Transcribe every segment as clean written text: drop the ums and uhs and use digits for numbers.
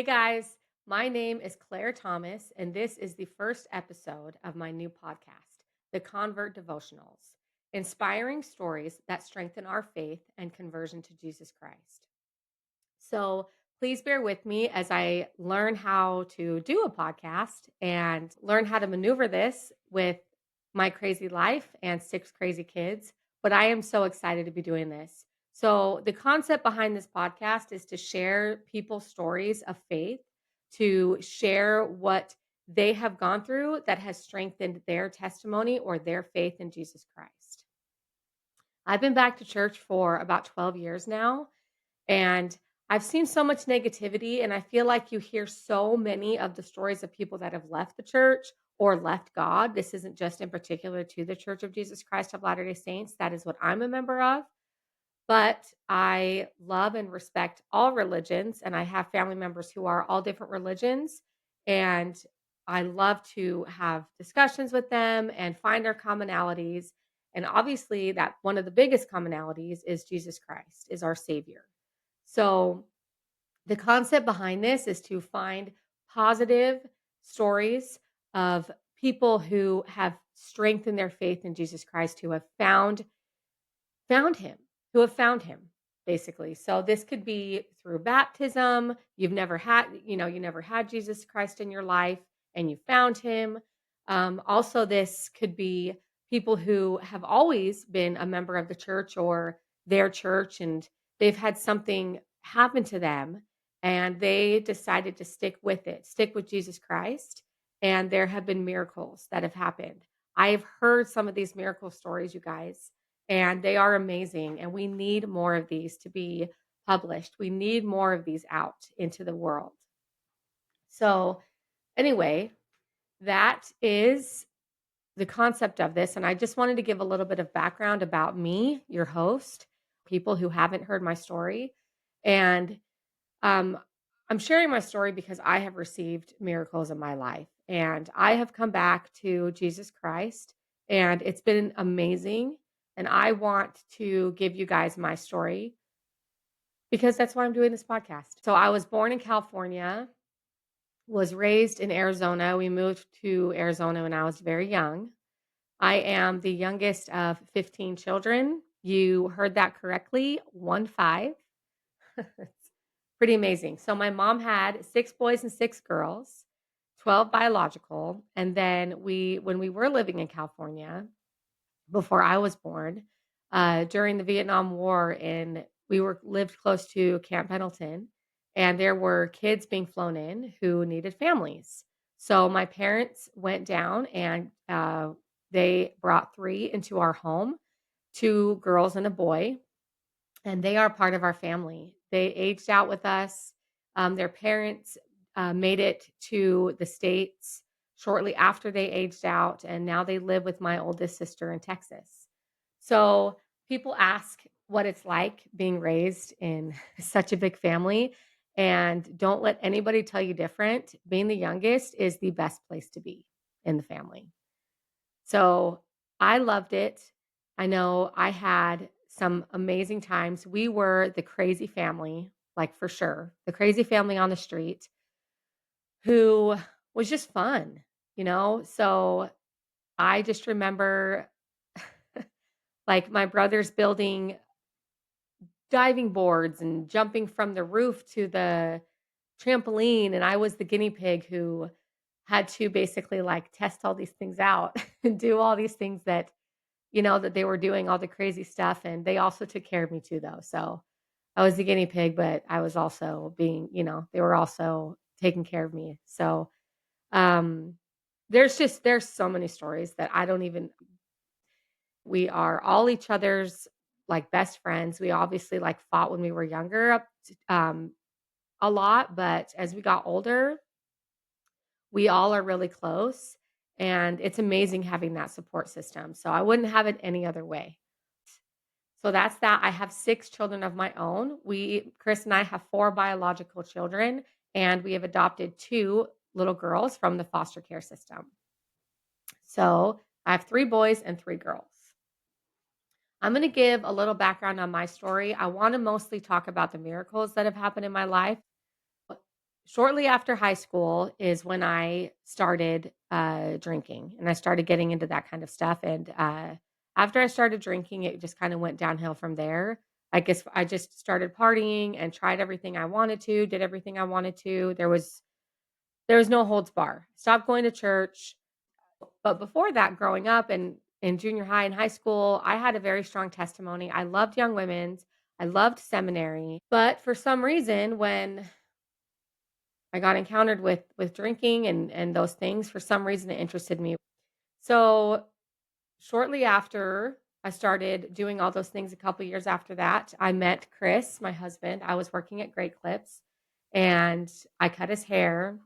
Hey guys, my name is Clare Thomas, and this is the first episode of my new podcast, the Convert Devotionals, inspiring stories that strengthen our faith and conversion to Jesus Christ. So please bear with me as I learn how to do a podcast and learn how to maneuver this with my crazy life and six crazy kids. But I am so excited to be doing this. So, the concept behind this podcast is to share people's stories of faith, to share what they have gone through that has strengthened their testimony or their faith in Jesus Christ. I've been back to church for about 12 years now, and I've seen so much negativity, and I feel like you hear so many of the stories of people that have left the church or left God. This isn't just in particular to the Church of Jesus Christ of Latter day Saints. That is what I'm a member of. But I love and respect all religions, and I have family members who are all different religions. And I love to have discussions with them and find our commonalities. And obviously, that one of the biggest commonalities is Jesus Christ, is our Savior. So, the concept behind this is to find positive stories of people who have strengthened their faith in Jesus Christ, who have found him, who have found him, basically. So this could be through baptism. You never had Jesus Christ in your life and you found him. Also, this could be people who have always been a member of the church or their church, and they've had something happen to them and they decided to stick with Jesus Christ. And there have been miracles that have happened. I've heard some of these miracle stories, you guys, and they are amazing, and we need more of these to be published. We need more of these out into the world. So, anyway, that is the concept of this, and I just wanted to give a little bit of background about me, your host, people who haven't heard my story. And um, I'm sharing my story because I have received miracles in my life, and I have come back to Jesus Christ, and it's been amazing. And I want to give you guys my story because that's why I'm doing this podcast. So I was born in California, was raised in Arizona. We moved to Arizona when I was very young. I am the youngest of 15 children. You heard that correctly, 1 5. It's pretty amazing. So my mom had 6 boys and 6 girls, 12 biological, and then when we were living in California before I was born, during the Vietnam War, and we were lived close to Camp Pendleton, and there were kids being flown in who needed families. So my parents went down and they brought 3 into our home, 2 girls and a boy, and they are part of our family. They aged out with us. Their parents made it to the States shortly after they aged out, and now they live with my oldest sister in Texas. So people ask what it's like being raised in such a big family, and don't let anybody tell you different. Being the youngest is the best place to be in the family. So I loved it. I know I had some amazing times. We were the crazy family, like for sure, the crazy family on the street who was just fun, you know? So I just remember like my brothers building diving boards and jumping from the roof to the trampoline. And I was the guinea pig who had to basically like test all these things out and do all these things that that they were doing all the crazy stuff, and they also took care of me too, though. So I was the guinea pig, but I was also they were also taking care of me. So um, there's so many stories that I don't even. We are all each other's like best friends. We obviously like fought when we were younger, a lot, but as we got older, we all are really close, and it's amazing having that support system. So I wouldn't have it any other way. So that's that. I have 6 children of my own. Chris and I have 4 biological children, and we have adopted 2 little girls from the foster care system. So I have 3 boys and 3 girls. I'm going to give a little background on my story. I want to mostly talk about the miracles that have happened in my life. Shortly after high school is when I started, drinking, and I started getting into that kind of stuff, and, after I started drinking, it just kinda went downhill from there. I guess I just started partying and tried everything I wanted to, did everything I wanted to. There was no holds bar. Stopped going to church, but before that, growing up and in junior high and high school, I had a very strong testimony. I loved young women's, I loved seminary, but for some reason, when I got encountered with drinking and those things, for some reason it interested me. So, shortly after I started doing all those things, a couple years after that, I met Chris, my husband. I was working at Great Clips, and I cut his hair,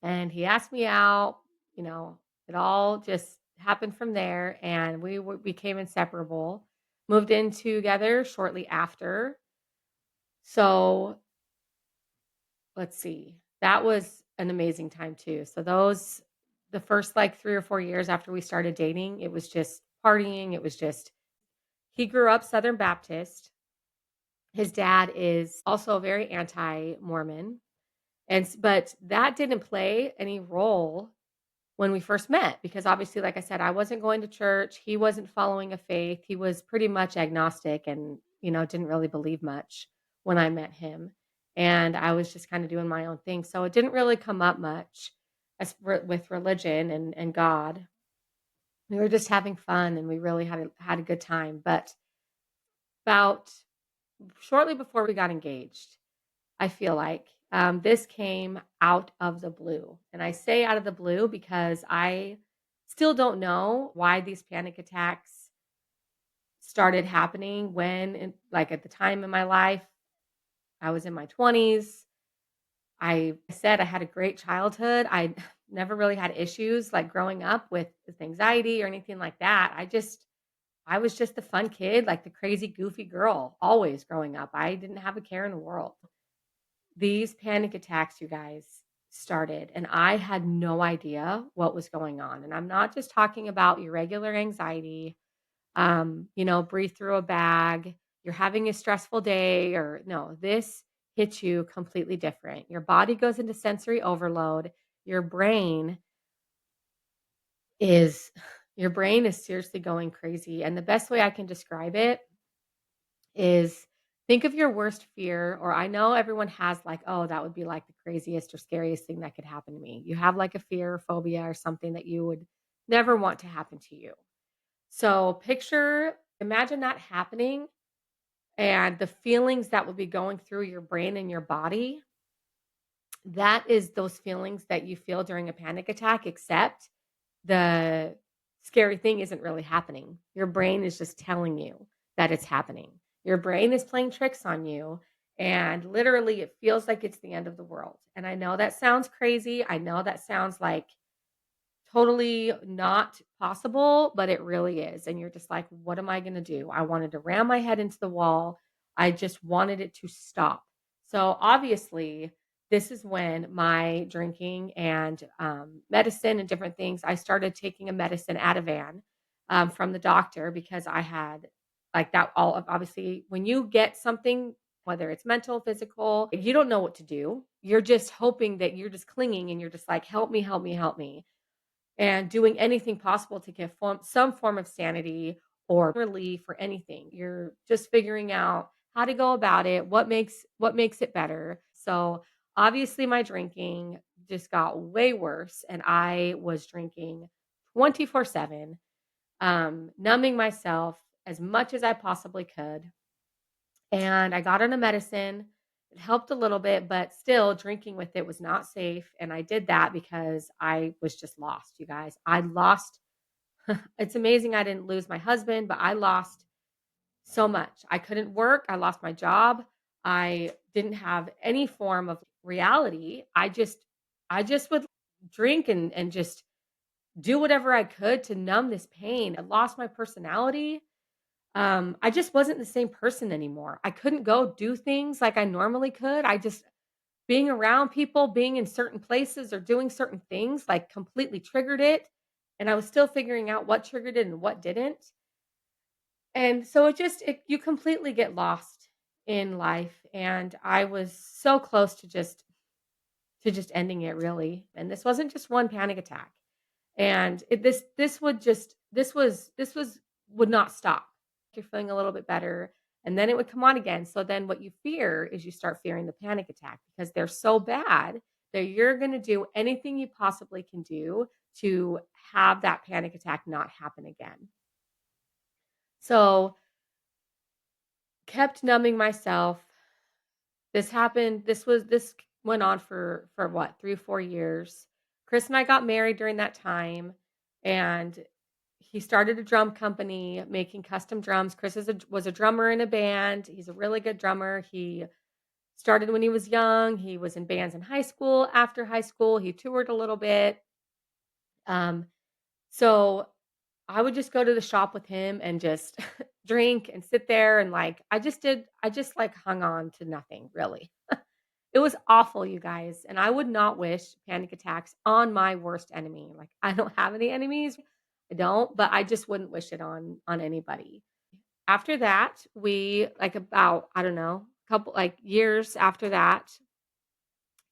and he asked me out. You know, it all just happened from there, and became inseparable. Moved in together shortly after. So, let's see. That was an amazing time too. So the first, like, 3 or 4 years after we started dating, it was just partying. It was just he grew up Southern Baptist. His dad is also very anti-Mormon, but that didn't play any role when we first met because obviously, like I said, I wasn't going to church. He wasn't following a faith. He was pretty much agnostic and, didn't really believe much when I met him. And I was just kind of doing my own thing. So it didn't really come up much with religion and God. We were just having fun and we really had a good time. But about shortly before we got engaged, I feel like this came out of the blue. And I say out of the blue because I still don't know why these panic attacks started happening like at the time in my life. I was in my 20s. I said I had a great childhood. I never really had issues like growing up with anxiety or anything like that. I was just the fun kid, like the crazy, goofy girl, always growing up. I didn't have a care in the world. These panic attacks, you guys, started, and I had no idea what was going on. And I'm not just talking about your regular anxiety, breathe through a bag, you're having a stressful day, or no, this hits you completely different. Your body goes into sensory overload. Your brain is your brain is seriously going crazy. And the best way I can describe it is think of your worst fear, or I know everyone has like, oh, that would be like the craziest or scariest thing that could happen to me. You have like a fear or phobia or something that you would never want to happen to you. So imagine that happening and the feelings that will be going through your brain and your body. That is those feelings that you feel during a panic attack, except the scary thing isn't really happening. Your brain is just telling you that it's happening. Your brain is playing tricks on you, and literally, it feels like it's the end of the world. And I know that sounds crazy. I know that sounds like totally not possible, but it really is. And you're just like, what am I going to do? I wanted to ram my head into the wall. I just wanted it to stop. So obviously, this is when my drinking and medicine and different things, I started taking a medicine Ativan from the doctor because I had like that all of obviously when you get something, whether it's mental, physical, you don't know what to do. You're just hoping that you're just clinging and you're just like, help me, help me, help me and doing anything possible to get some form of sanity or relief or anything. You're just figuring out how to go about it, what makes it better. So obviously my drinking just got way worse and I was drinking 24/7, numbing myself as much as I possibly could. And I got on a medicine. It helped a little bit, but still drinking with it was not safe. And I did that because I was just lost, you guys. I lost. It's amazing I didn't lose my husband, but I lost so much. I couldn't work. I lost my job. I didn't have any form of reality. I just would drink and just do whatever I could to numb this pain. I lost my personality. I just wasn't the same person anymore. I couldn't go do things like I normally could. I just being around people, being in certain places or doing certain things like completely triggered it. And I was still figuring out what triggered it and what didn't. And so you completely get lost in life. And I was so close to just to just ending it really. And this wasn't just one panic attack. And this would just this was would not stop. You're feeling a little bit better, and then it would come on again. So then what you fear is you start fearing the panic attack because they're so bad that you're going to do anything you possibly can do to have that panic attack not happen again. So kept numbing myself. This went on for what, 3 or 4 years. Chris and I got married during that time, and he started a drum company making custom drums. Chris was a drummer in a band. He's a really good drummer. He started when he was young. He was in bands in high school. After high school, he toured a little bit. Um, so I would just go to the shop with him and just drink and sit there and, like, I just, like, hung on to nothing, really. It was awful, you guys, and I would not wish panic attacks on my worst enemy. Like, I don't have any enemies. I don't, but I just wouldn't wish it on anybody. After that, we like about, I don't know, couple like years after that,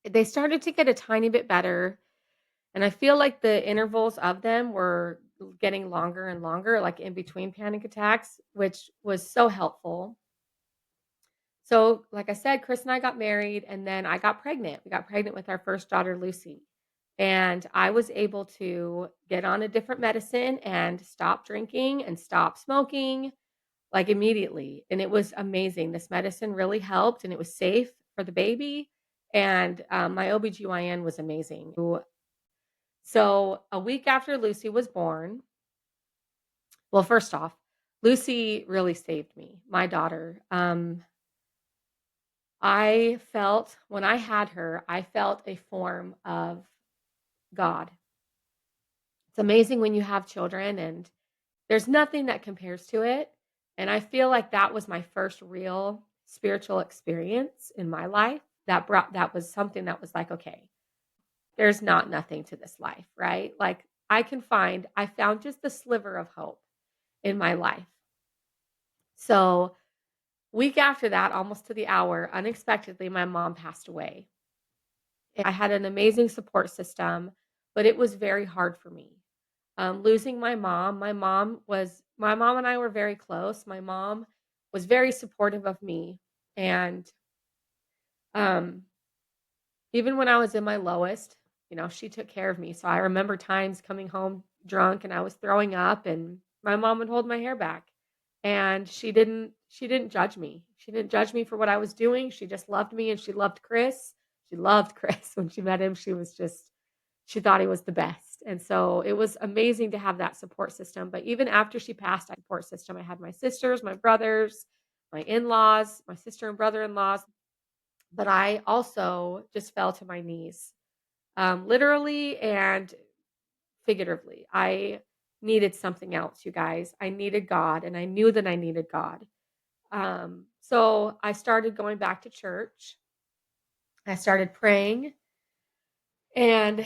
they started to get a tiny bit better, and I feel like the intervals of them were getting longer and longer, like in between panic attacks, which was so helpful. So, like I said, Chris and I got married, and then I got pregnant. We got pregnant with our first daughter, Lucy. And I was able to get on a different medicine and stop drinking and stop smoking like immediately. And it was amazing. This medicine really helped, and it was safe for the baby. And my OBGYN was amazing. So, a week after Lucy was born, well, first off, Lucy really saved me, my daughter. I felt when I had her, I felt a form of God. It's amazing when you have children, and there's nothing that compares to it. And I feel like that was my first real spiritual experience in my life that was something that was like, okay, there's not nothing to this life, right? Like I found just the sliver of hope in my life. So, week after that, almost to the hour, unexpectedly my mom passed away. I had an amazing support system, but it was very hard for me. Losing my mom and I were very close. My mom was very supportive of me, and um, even when I was in my lowest, she took care of me. So I remember times coming home drunk and I was throwing up, and my mom would hold my hair back, and she didn't judge me. She didn't judge me for what I was doing. She just loved me, and she loved Chris. She loved Chris. When she met him, she thought he was the best. And so it was amazing to have that support system. But even after she passed, I support system. I had my sisters, my brothers, my in-laws, my sister and brother-in-laws. But I also just fell to my knees, literally and figuratively. I needed something else, you guys. I needed God, and I knew that I needed God. So I started going back to church. I started praying, and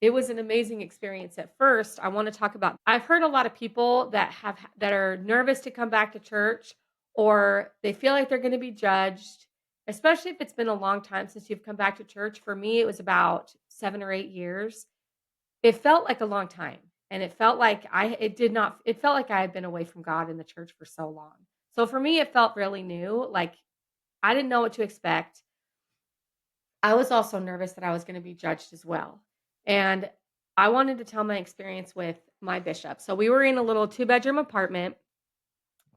it was an amazing experience at first. I wanna talk about I've heard a lot of people that are nervous to come back to church, or they feel like they're gonna be judged, especially if it's been a long time since you've come back to church. For me, it was about 7 or 8 years. It felt like a long time, and it felt like I had been away from God in the church for so long. So for me, it felt really new, like, I didn't know what to expect. I was also nervous that I was gonna be judged as well, and I wanted to tell my experience with my bishop. So we were in a little two-bedroom apartment,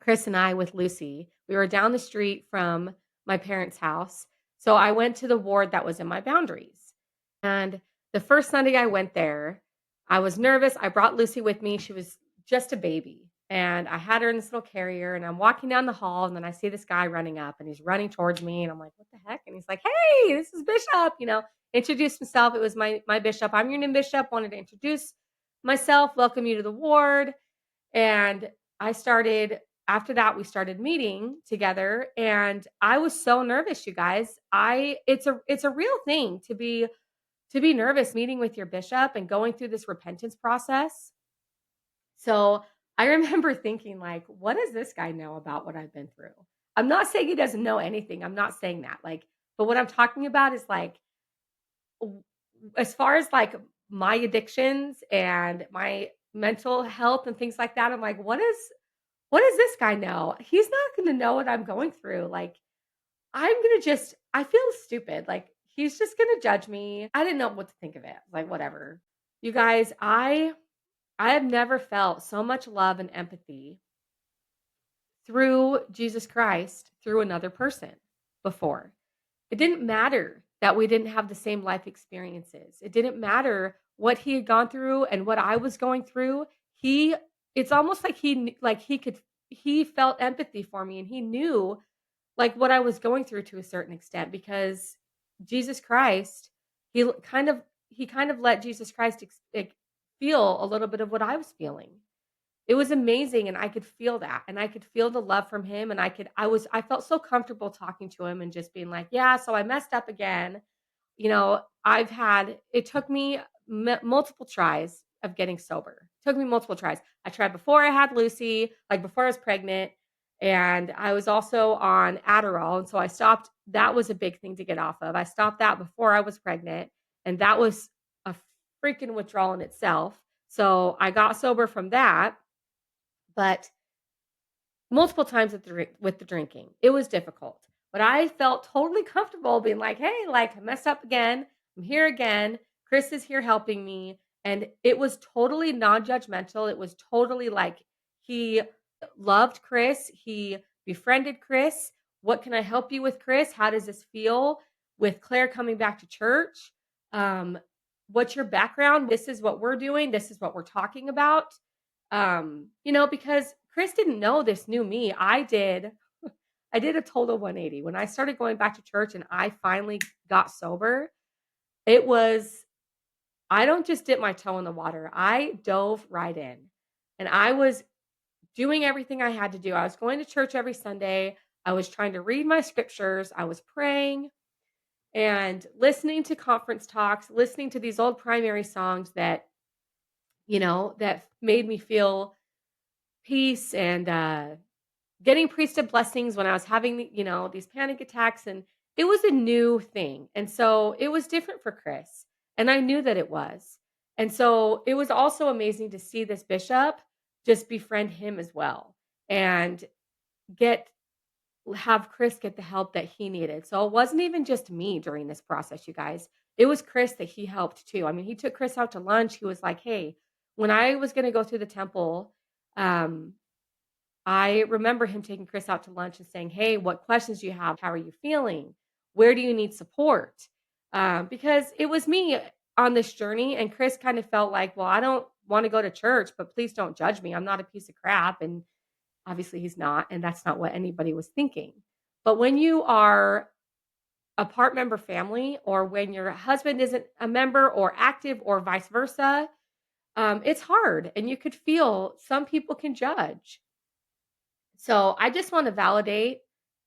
Chris and I with Lucy. We were down the street from my parents' house, so I went to the ward that was in my boundaries. And the first Sunday I went there, I was nervous. I brought Lucy with me. She was just a baby. And I had her in this little carrier, and I'm walking down the hall, and then I see this guy running up, and he's running towards me, and I'm like, "What the heck?" And he's like, "Hey, this is Bishop," introduced himself. It was my bishop. "I'm your new bishop. Wanted to introduce myself, welcome you to the ward." And I started after that, we started meeting together, and I was so nervous, you guys. I it's a real thing to be nervous meeting with your bishop and going through this repentance process. So, I remember thinking like, "What does this guy know about what I've been through?" I'm not saying he doesn't know anything, I'm not saying that, like, but what I'm talking about is, like, w as far as, like, my addictions and my mental health and things like that, I'm like, what does this guy know? He's not gonna know what I'm going through, like, I'm gonna just I feel stupid, like, he's just gonna judge me. I didn't know what to think of it, like, whatever. You guys, I have never felt so much love and empathy through Jesus Christ through another person before. It didn't matter that we didn't have the same life experiences. It didn't matter what he had gone through and what I was going through. He it's almost like he felt empathy for me and he knew like what I was going through to a certain extent because Jesus Christ, he kind of let Jesus Christ feel a little bit of what I was feeling. It was amazing, and I could feel that, and I could feel the love from him, and I felt so comfortable talking to him and just being like, "Yeah, so I messed up again." You know, it took me multiple tries of getting sober. Took me multiple tries. I tried before I had Lucy, like before I was pregnant, and I was also on Adderall, and so I stopped. That was a big thing to get off of. I stopped that before I was pregnant, and that was a freaking withdrawal in itself. So I got sober from that, but multiple times with the drinking. It was difficult, but I felt totally comfortable being like, "Hey, like, I messed up again. I'm here again. Chris is here helping me." And it was totally non-judgmental. It was totally like he loved Chris. He befriended Chris. "What can I help you with, Chris? How does this feel with Claire coming back to church? Um, what's your background? This is what we're doing. This is what we're talking about." Because Chris didn't know this new me. I did. I did a total 180. When I started going back to church and I finally got sober, it was I don't just dip my toe in the water. I dove right in. And I was doing everything I had to do. I was going to church every Sunday. I was trying to read my scriptures. I was praying and listening to conference talks, listening to these old primary songs that made me feel peace and getting priesthood blessings when I was having these panic attacks, and it was a new thing. And so it was different for Chris. And I knew that it was. And so it was also amazing to see this bishop just befriend him as well and get have Chris get the help that he needed. So it wasn't even just me during this process, you guys. It was Chris that he helped too. I mean, he took Chris out to lunch. He was like, "Hey, when I was going to go through the temple, um, I remember him taking Chris out to lunch and saying, "Hey, what questions do you have? How are you feeling? Where do you need support?" Because it was me on this journey, and Chris kind of felt like, "Well, I don't want to go to church, but please don't judge me. I'm not a piece of crap." And obviously, he's not, and that's not what anybody was thinking. But when you are a part member family, or when your husband isn't a member or active, or vice versa, it's hard, and you could feel some people can judge. So I just want to validate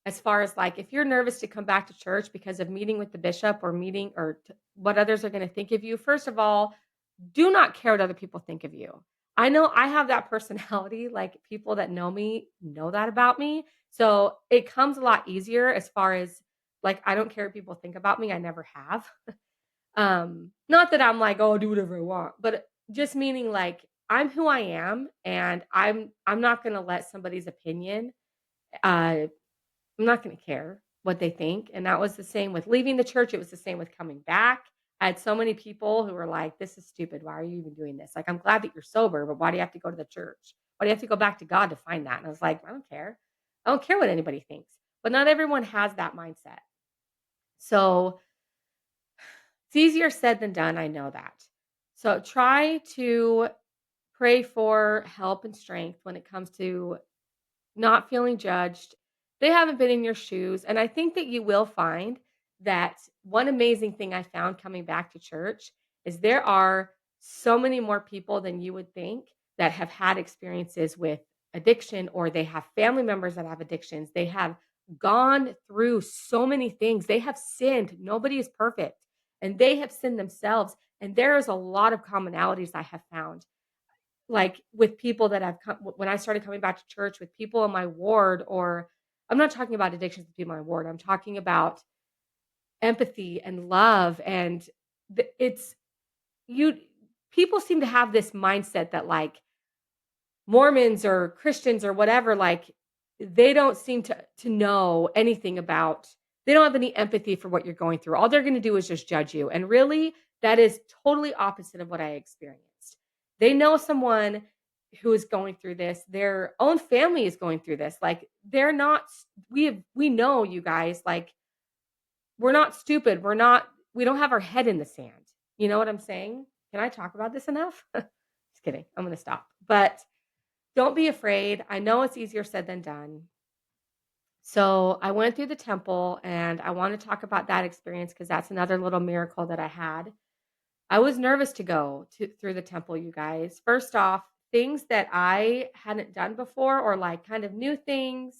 as far as like if you're nervous to come back to church because of meeting with the bishop or what others are going to think of you, first of all, do not care what other people think of you. I know I have that personality, like people that know me know that about me. So it comes a lot easier as far as like I don't care what people think about me. I never have. Not that I'm like, "Oh, do whatever I want," but just meaning like I'm who I am and I'm not gonna let somebody's opinion, uh, I'm not gonna care what they think, and that was the same with leaving the church, it was the same with coming back. I had so many people who were like, "This is stupid, why are you even doing this? Like, I'm glad that you're sober, but why do you have to go to the church? Why do you have to go back to God to find that?" And I was like, "I don't care. I don't care what anybody thinks." But not everyone has that mindset. So it's easier said than done, I know that. So try to pray for help and strength when it comes to not feeling judged. They haven't been in your shoes. And I think that you will find that one amazing thing I found coming back to church is there are so many more people than you would think that have had experiences with addiction, or they have family members that have addictions. They have gone through so many things. They have sinned. Nobody is perfect. And they have sinned themselves. And there is a lot of commonalities I have found like, with people that have come when I started coming back to church with people in my ward, or I'm not talking about addictions with people in my ward, I'm talking about empathy and love and it's you people seem to have this mindset that, like, Mormons or Christians or whatever, like, they don't seem to know anything about they don't have any empathy for what you're going through. All they're gonna do is just judge you, and really, that is totally opposite of what I experienced. They know someone who is going through this, their own family is going through this, like, they're not s we know, you guys, like, we're not stupid, we don't have our head in the sand. You know what I'm saying? Can I talk about this enough? Just kidding, I'm gonna stop. But don't be afraid. I know it's easier said than done. So I went through the temple and I want to talk about that experience because that's another little miracle that I had. I was nervous to go through the temple, you guys. First off, things that I hadn't done before or like kind of new things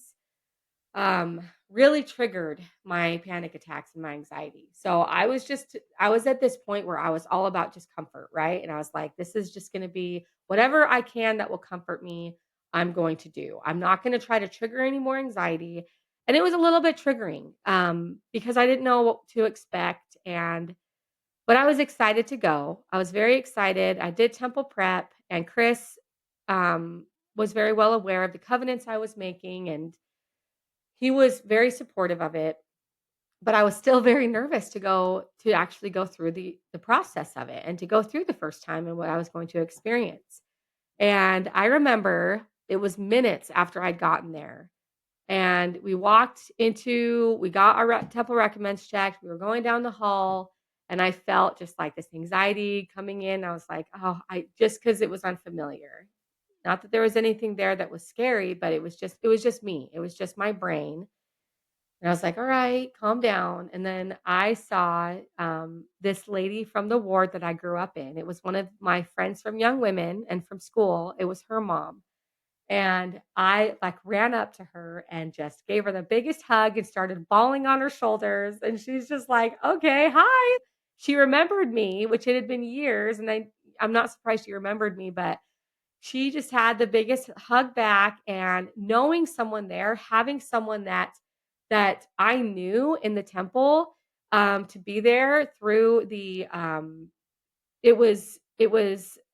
really triggered my panic attacks and my anxiety. So I was at this point where I was all about just comfort, right? And I was like, this is just going to be whatever I can that will comfort me, I'm going to do. I'm not going to try to trigger any more anxiety. And it was a little bit triggering because I didn't know what to expect. But I was excited to go. I was very excited. I did temple prep, and Chris was very well aware of the covenants I was making, and he was very supportive of it, but I was still very nervous to actually go through the process of it and to go through the first time and what I was going to experience. And I remember it was minutes after I'd gotten there, and we got our temple recommends checked. We were going down the hall, and I felt just like this anxiety coming in. I was like, oh, I just because it was unfamiliar. Not that there was anything there that was scary, but it was just me. It was just my brain. And I was like, "All right, calm down." And then I saw, this lady from the ward that I grew up in. It was one of my friends from Young Women and from school. It was her mom. And I, like, ran up to her and just gave her the biggest hug and started bawling on her shoulders. And she's just like, "Okay, hi." She remembered me, which it had been years, and I'm not surprised she remembered me, but she just had the biggest hug back, and knowing someone there, having someone that I knew in the temple, to be there through it was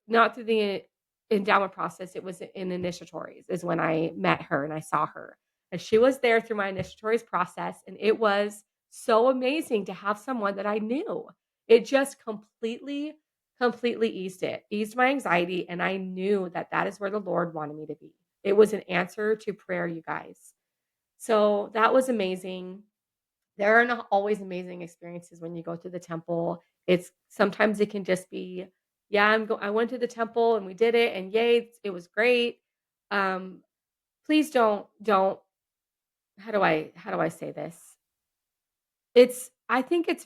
not through the endowment process, it was in initiatories is when I met her and I saw her. And she was there through my initiatories process, and it was so amazing to have someone that I knew. It just completely eased my anxiety, and I knew that that is where the Lord wanted me to be. It was an answer to prayer, you guys. So that was amazing. There are not always amazing experiences when you go to the temple. It's sometimes it can just be, yeah, I went to the temple and we did it and yay, it was great. Um, please don't how do I say this? It's I think it's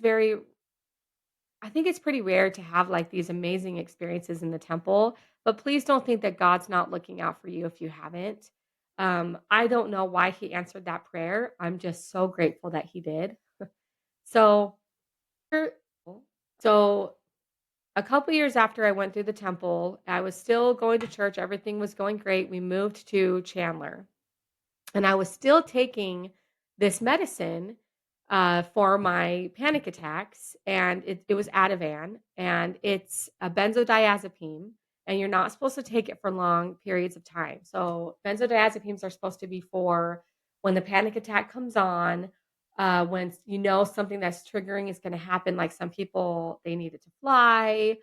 pretty rare to have like these amazing experiences in the temple, but please don't think that God's not looking out for you if you haven't. I don't know why he answered that prayer. I'm just so grateful that he did. So, so a couple years after I went through the temple, I was still going to church. Everything was going great. We moved to Chandler, and I was still taking this medicine for my panic attacks, and it was Ativan, and it's a benzodiazepine, and you're not supposed to take it for long periods of time. So benzodiazepines are supposed to be for when the panic attack comes on, when you know something that's triggering is going to happen. Like some people, they needed to fly,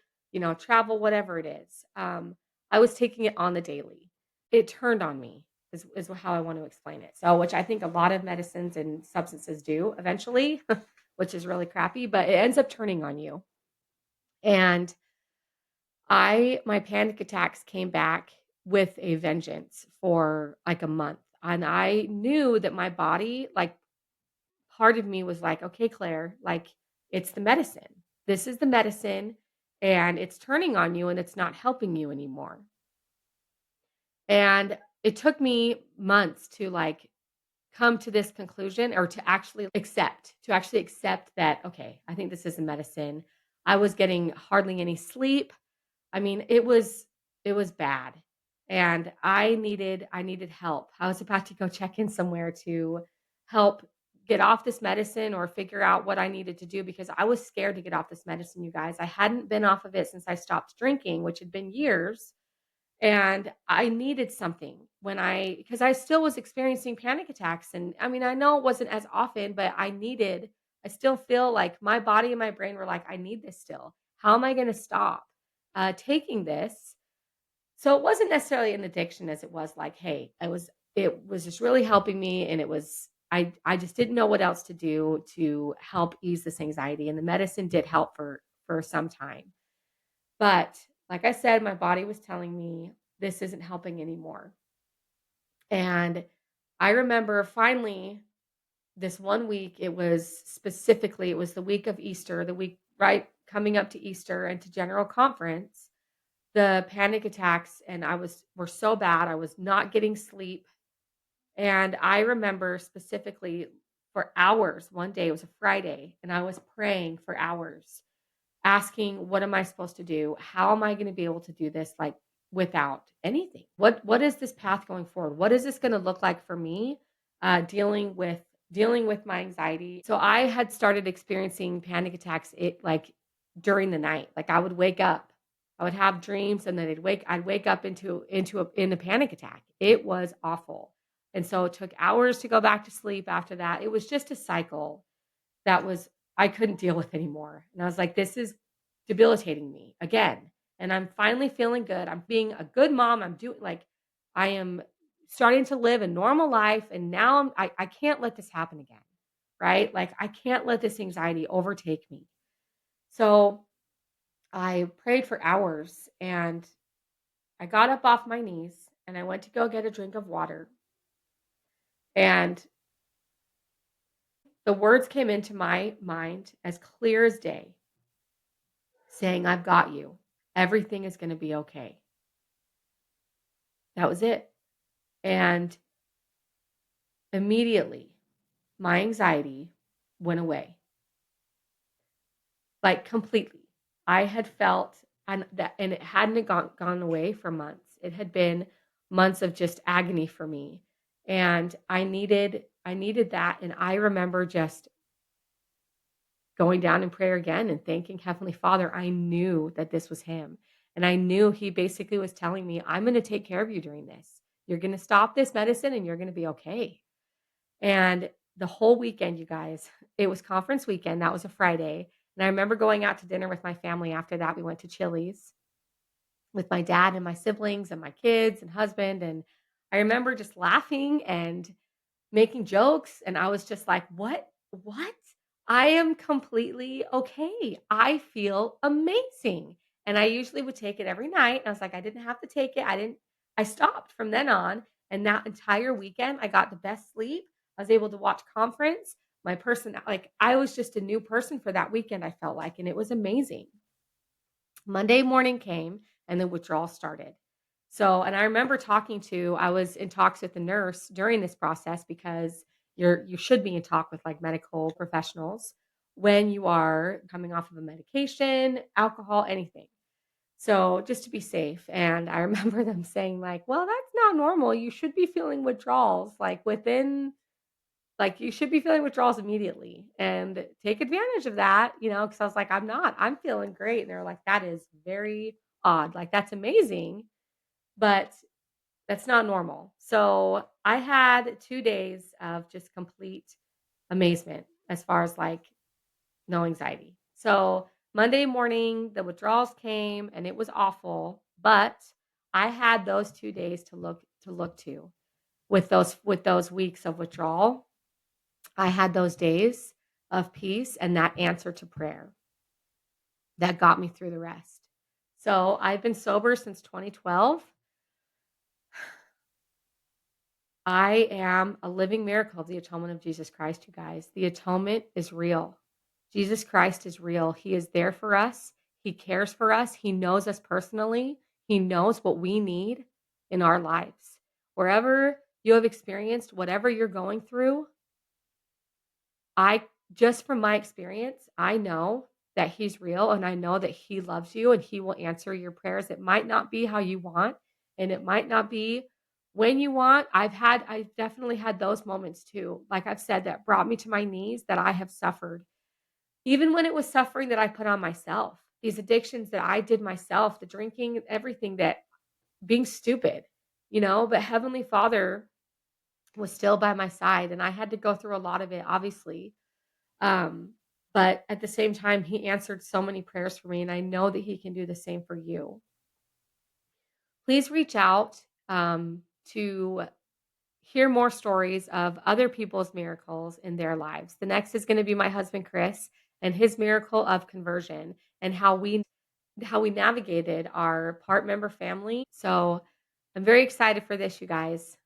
travel, whatever it is. I was taking it on the daily. It turned on me is how I want to explain it. So, which I think a lot of medicines and substances do eventually, which is really crappy, but it ends up turning on you. And my panic attacks came back with a vengeance for like a month. And I knew that my body, like part of me was like, okay, Claire, like it's the medicine. This is the medicine and it's turning on you and it's not helping you anymore. And it took me months to like come to this conclusion or to actually accept that, okay, I think this is a medicine. I was getting hardly any sleep. I mean, it was bad. And I needed help. I was about to go check in somewhere to help get off this medicine or figure out what I needed to do because I was scared to get off this medicine, you guys. I hadn't been off of it since I stopped drinking, which had been years. And I needed something because I still was experiencing panic attacks. And I mean, I know it wasn't as often, but I still feel like my body and my brain were like, I need this still. How am I going to stop taking this? So it wasn't necessarily an addiction as it was like, hey, it was just really helping me. And I just didn't know what else to do to help ease this anxiety. And the medicine did help for some time. But like I said, my body was telling me this isn't helping anymore. And I remember finally this one week, it was the week of Easter, the week right coming up to Easter and to General Conference. The panic attacks were so bad. I was not getting sleep. And I remember specifically for hours, one day, it was a Friday, and I was praying for hours asking, what am I supposed to do? How am I going to be able to do this like without anything? What is this path going forward? What is this going to look like for me dealing with my anxiety? So I had started experiencing panic attacks like during the night. Like I would wake up, I would have dreams and then I'd wake up in a panic attack. It was awful. And so it took hours to go back to sleep after that. It was just a cycle that was I couldn't deal with anymore. And I was like, this is debilitating me again. And I'm finally feeling good. I'm being a good mom. I am starting to live a normal life. And now I can't let this happen again. Right. Like I can't let this anxiety overtake me. So I prayed for hours and I got up off my knees and I went to go get a drink of water. And the words came into my mind as clear as day, saying, I've got you. Everything is going to be okay. That was it. And immediately, my anxiety went away, like completely. I had felt, and it hadn't gone away for months. It had been months of just agony for me. And I needed that. And I remember just going down in prayer again and thanking Heavenly Father. I knew that this was Him. And I knew He basically was telling me, I'm going to take care of you during this. You're going to stop this medicine and you're going to be okay. And the whole weekend, you guys, it was conference weekend. That was a Friday. And I remember going out to dinner with my family after that. We went to Chili's with my dad and my siblings and my kids and husband. And I remember just laughing and making jokes, and I was just like, "What? What? I am completely okay. I feel amazing." And I usually would take it every night. And I was like, I didn't have to take it. I stopped from then on. And that entire weekend, I got the best sleep. I was able to watch conference. My person, like I was just a new person for that weekend, I felt like, and it was amazing. Monday morning came and the withdrawal started. So, and I remember I was in talks with the nurse during this process because you should be in talk with like medical professionals when you are coming off of a medication, alcohol, anything. So just to be safe. And I remember them saying like, well, that's not normal. You should be feeling withdrawals like you should be feeling withdrawals immediately and take advantage of that, because I was like, I'm feeling great. And they're like, that is very odd. Like, that's amazing, but that's not normal. So I had 2 days of just complete amazement as far as like no anxiety. So Monday morning, the withdrawals came and it was awful, but I had those 2 days to look to with those weeks of withdrawal. I had those days of peace and that answer to prayer that got me through the rest. So I've been sober since 2012. I am a living miracle of the atonement of Jesus Christ, you guys. The atonement is real. Jesus Christ is real. He is there for us. He cares for us. He knows us personally. He knows what we need in our lives. Wherever you have experienced whatever you're going through, I just from my experience, I know that He's real and I know that He loves you and He will answer your prayers. It might not be how you want and it might not be when I've definitely had those moments too, like I've said, that brought me to my knees, that I have suffered. Even when it was suffering that I put on myself, these addictions that I did myself, the drinking, everything, that being stupid, but Heavenly Father was still by my side, and I had to go through a lot of it, obviously. Um, but at the same time, he answered so many prayers for me, and I know that he can do the same for you. Please reach out to hear more stories of other people's miracles in their lives. The next is going to be my husband Chris and his miracle of conversion, and how we navigated our part member family. So I'm very excited for this, you guys.